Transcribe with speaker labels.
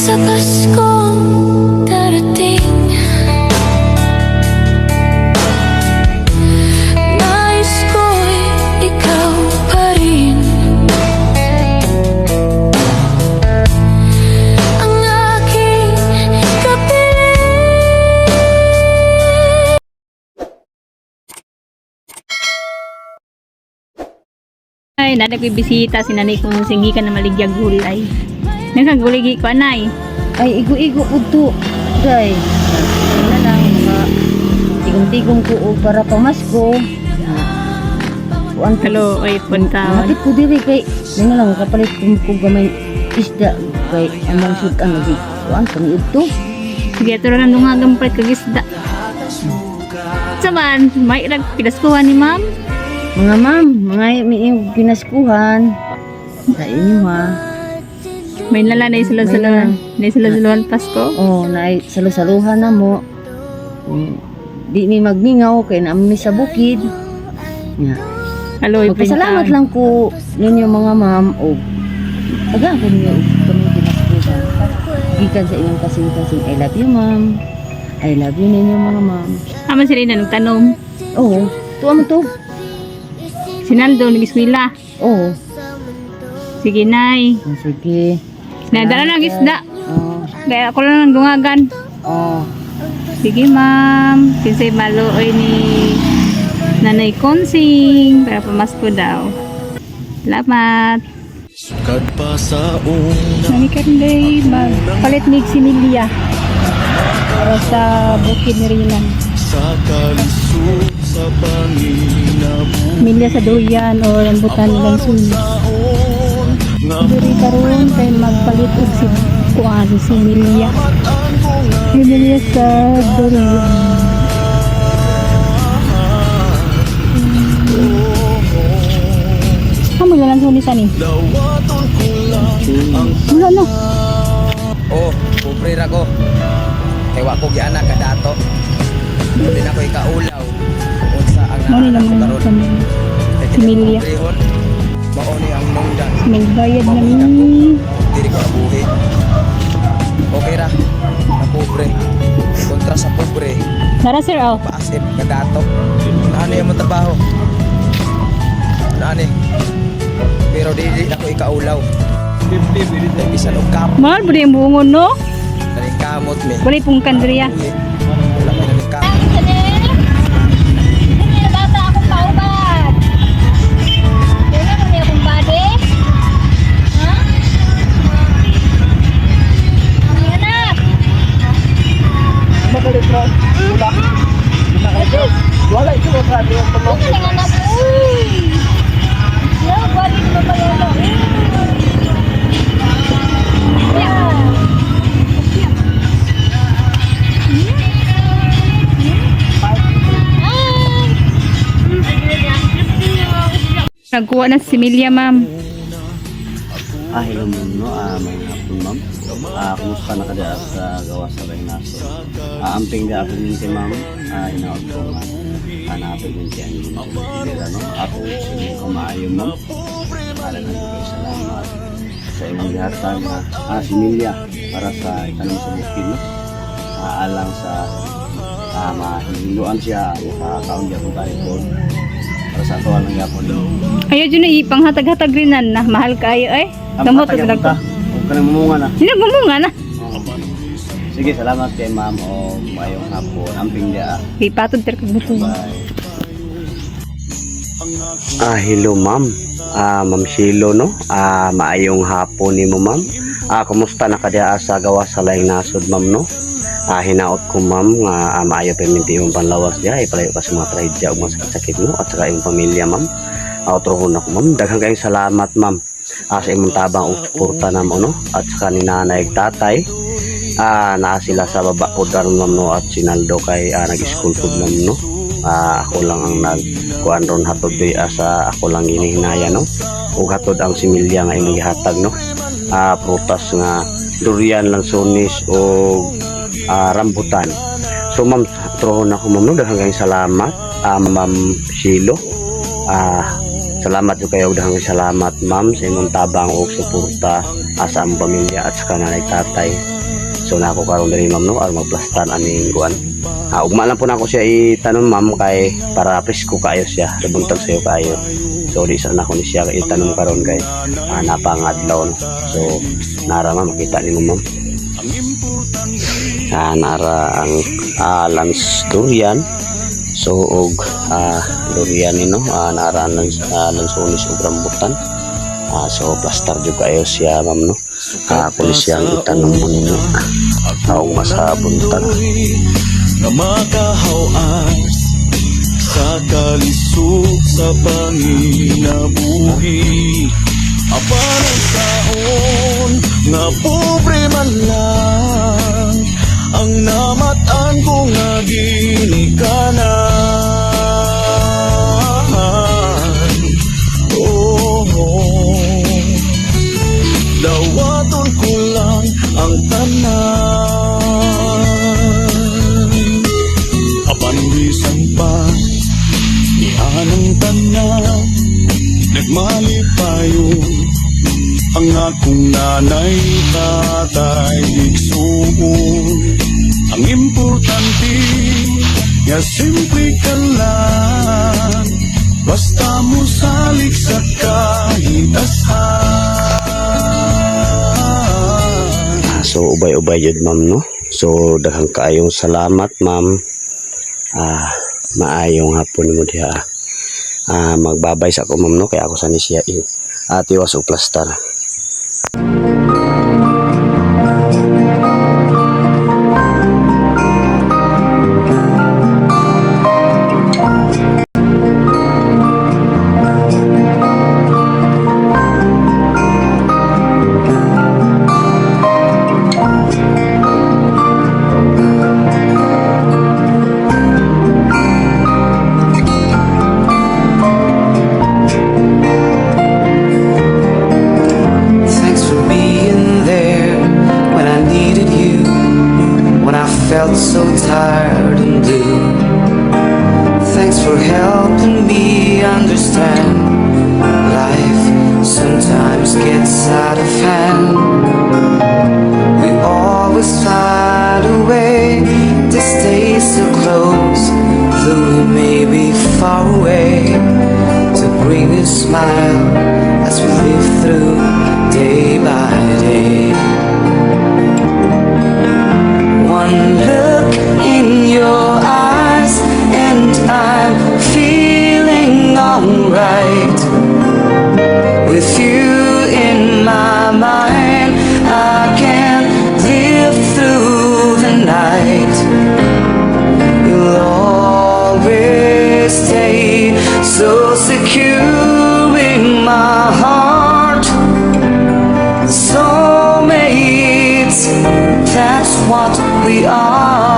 Speaker 1: sa Paskong darating. Nais ko'y ikaw pa rin ang aking kapiling.
Speaker 2: Ay, nanay ko'y bisita, si nanay kong singgikan na maligyag gulay. Nagkaguligi ko, anay.
Speaker 3: Ay, igo-igo po to. Day. Wala lang, mga tigong-tigong ko o para pamasko. Kuan ko.
Speaker 2: Hello, ay, punta.
Speaker 3: Nakit ko diri kay, yun na lang, kapalit ko gamay isda kay amang sudan lagi. Kuan, pang ito.
Speaker 2: Sige, ito lang nung hanggang palit kagisda. Saman, may ilag pinaskuhan ni ma'am.
Speaker 3: Mga ma'am, mga may pinaskuhan sa inyo ha.
Speaker 2: May nala na isula-suluhan. Na isula-suluhan Pasko.
Speaker 3: Oh, na salusaluhan na mo. Di mi magmingaw kay naami sa bukid. Ya.
Speaker 2: Hello,
Speaker 3: Magpasalamat lang ko ninyo mga ma'am o taga ko niyo kami pinaskuhan. Gikan sa inyong kasing-kasing I love you ma'am. I love you ninyo mga ma'am.
Speaker 2: Aman sila na nagtanong.
Speaker 3: Oo, tuwa mo to.
Speaker 2: Sinaldo, nag-iskwila.
Speaker 3: Oo.
Speaker 2: Sige, nay.
Speaker 3: Sige.
Speaker 2: Nadala lang isda.
Speaker 3: Oo.
Speaker 2: Kaya ako lang dungagan.
Speaker 3: Oo.
Speaker 2: Sige, ma'am. Kinsay maluoy ni Nanay Konsing. Para pamasko daw. Salamat.
Speaker 4: Sukad pa sa una
Speaker 2: Nani Kanday, palit mig sinilya. Para sa bukid ni Rinan.
Speaker 4: sa kalisod sa panginabuhi
Speaker 2: Milya sa duyan o rambutan nilang suni.
Speaker 4: nga
Speaker 2: Diri karon kay magpalit og si kuan si Milya. Milya sa duyan. Kamu jalan suni sani.
Speaker 4: dawaton ko lang ang
Speaker 2: Wala no.
Speaker 5: Oh, pobre ra ko. Kay wa ko giana ka dato. Dili na ko ikaulaw. Unsa ang
Speaker 2: Mo ni
Speaker 5: naanak ko
Speaker 2: naman
Speaker 5: karon.
Speaker 2: sa Milya.
Speaker 5: Mao ni ang nungdan.
Speaker 2: May bayad na ni.
Speaker 5: Dili ko abuhi. Okay ra. Na pobre. Kontra sa pobre,
Speaker 2: Nara sir oh.
Speaker 5: paasip ka dato. Naano yung mo trabaho? Naani. Pero dili na ko ikaulaw. Dili bisan og kap.
Speaker 2: Mahal ba yung bungon no?
Speaker 5: Dali kamot mi.
Speaker 2: Wala pong kandriya.
Speaker 5: Wala may nang kap.
Speaker 6: Bata akong kauban. Kaya mo niya akong bade? Ha? Ang anak.
Speaker 5: Wala ito mo sa atin.
Speaker 6: Ang anak. Uy. Ya, balik mo pa yan.
Speaker 2: Nagkuha na si Milya, ma'am.
Speaker 7: Hello ma'am, no? May hapon ma'am. Kumusta na ka dyan sa gawa sa Baynaso? Amping da ako din si ma'am. Inaot ko nga. Hanapin din siya ang nila, no? Ako sige ko maayo ma'am. Para na ko salamat sa imong gihatan na si Milya para sa itanong sa bukid, no? Alang sa mahiluan siya sa taon niya kung tayo po. Para sa ito lang yapon no?
Speaker 2: Ayaw dyan na ipanghatag-hatag rinan na mahal kayo eh. Gamot
Speaker 7: Ang
Speaker 2: na
Speaker 7: patag huwag ka nang mumunga na.
Speaker 2: Sino gumunga na?
Speaker 7: Sige, salamat kay ma'am o mayong hapon. Amping dia.
Speaker 2: Ipatod ter kag buto.
Speaker 7: Bye. Hello ma'am. Ma'am Shilo, no? Maayong hapon ni mo ma'am. Kumusta na ka diya sa gawa sa laing nasod ma'am, no? Hinaot ko ma'am nga maayo pa minti yung panlawas diya. Ipalayo ka sa mga trahedya o mga sakit-sakit, no? At saka yung pamilya ma'am. Utrohon ako ma'am. Daghang kayong salamat ma'am. Sa imong tabang o suporta na mo, no? At saka ni nanay tatay. Naa sila sa baba po daron ma'am, no? At sinaldo kay nag-school food ma'am, no? Ako lang ang nagkuan ron hatod sa ako lang ginihinaya, no? Ug hatod ang similya nga imong gihatag, no? Prutas nga durian, lansones o rambutan. So ma'am, trohon ako ma'am, no? Daghang kayong salamat. Ma'am Shilo. Salamat yung kayo, daghang salamat ma'am sa imong tabang o suporta sa among pamilya at sa kananay tatay. So nako karon diri ma'am no, aron magplastan aning kuan. Ugma lang po na ako siya itanom ma'am kay para presko kayo siya, rebuntag sayo kayo. So di sa nako ni siya itanom karon kay napangadlaw no. So nara ma'am makita nimo ma'am. Nara ang lance durian. So og durian no, nara ang lansones ug rambutan. So plastar jud kayo siya ma'am no. Kung siyang itanom mo ninyo taong masabuntag.
Speaker 4: Na makahawas sa kalisod sa panginabuhi. Apan ang taon nga pobre man lang ang namatan ko nga ginikanan. Dawaton ko lang ang tanan. Apan bisan pa ianang tanan, nagmalipayo ang akong nanay, tatay, igsuon. Ang importante nga simple ka lang, basta mo salig sa kahitasan.
Speaker 7: So ubay-ubay yun ma'am no. So daghang kaayong salamat ma'am. Maayong hapon mo diha. Magbabay sa ako ma'am no, kaya ako sani siya tiwas og plastar.
Speaker 8: Thanks for being there when I needed you, when I felt so tired and blue. Thanks for helping me understand life sometimes gets out of hand. We always find a way to stay so close, though we may be far away, to bring a smile as we live through day by day. One look in your eyes and I'm feeling alright. With you in my mind, I can live through the night. You'll always stay so secure in my heart. Soulmates, that's what we are.